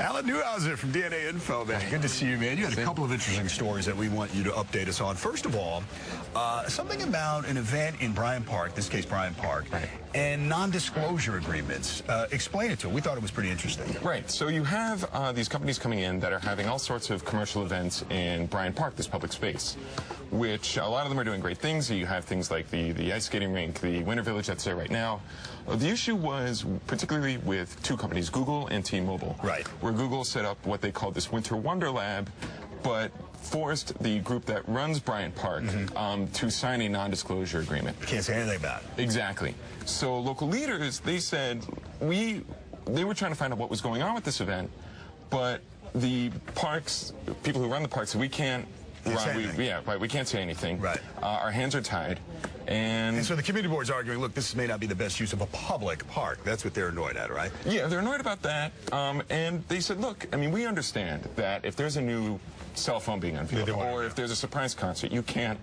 Alan Newhouser from DNA Info, man. Good to see you, man. You had a couple of interesting stories that we want you to update us on. First of all, something about an event in Bryant Park, this case Bryant Park, and non-disclosure agreements. Explain it to us. We thought it was pretty interesting. Right. So you have these companies coming in that are having all sorts of commercial events in Bryant Park, this public space, which a lot of them are doing great things. You have things like the ice skating rink, the Winter Village that's there right now. The issue was particularly with two companies, Google and T-Mobile. Right. Where Google set up what they called this Winter Wonder Lab, but forced the group that runs Bryant Park to sign a non-disclosure agreement. Can't say anything about it. Exactly. So local leaders, they said, they were trying to find out what was going on with this event, but the parks, people who run the parks, we can't we can't say anything. Right. Our hands are tied. And so the community board's arguing, look, this may not be the best use of a public park. That's what they're annoyed at, right? Yeah, they're annoyed about that. And they said, look, I mean, we understand that if there's a new cell phone being unveiled, or if there's a surprise concert, you can't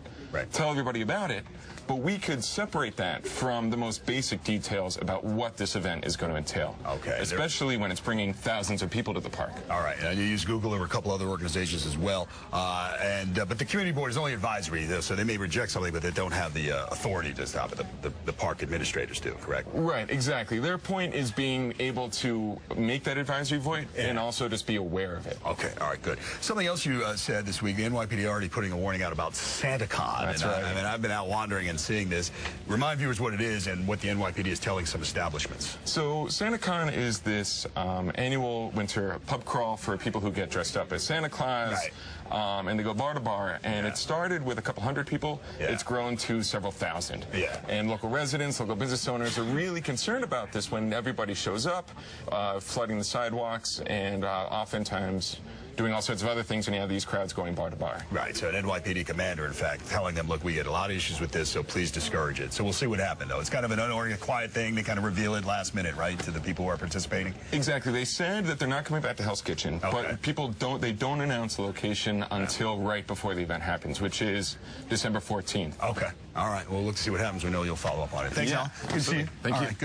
tell everybody about it. But we could separate that from the most basic details about what this event is going to entail. Okay. Especially when it's bringing thousands of people to the park. All right. And you use Google or a couple other organizations as well. But the community board is only advisory, so they may reject something, but they don't have the authority to stop it. The park administrators do, correct? Right, exactly. Their point is being able to make that advisory vote and also just be aware of it. Okay. All right, good. Something else you said this week, the NYPD already putting a warning out about SantaCon. That's right. I mean, I've been out wandering and seeing this. Remind viewers what it is and what the NYPD is telling some establishments. So SantaCon is this annual winter pub crawl for people who get dressed up as Santa Claus, and they go bar to bar. And it started with a couple hundred people. It's grown to several thousand. And local residents, local business owners are really concerned about this when everybody shows up, flooding the sidewalks, and oftentimes doing all sorts of other things when you have these crowds going bar to bar. Right, so an NYPD commander, in fact, telling them, look, we get a lot of issues with this, so please discourage it. So we'll see what happened, though. It's kind of an unorganized, quiet thing. They kind of reveal it last minute, right, to the people who are participating? Exactly. They said that they're not coming back to Hell's Kitchen, but people don't announce the location until right before the event happens, which is December 14th. Okay. All right. Well, let's see what happens. We know you'll follow up on it. Thanks, Al. Good to see you. Thank you.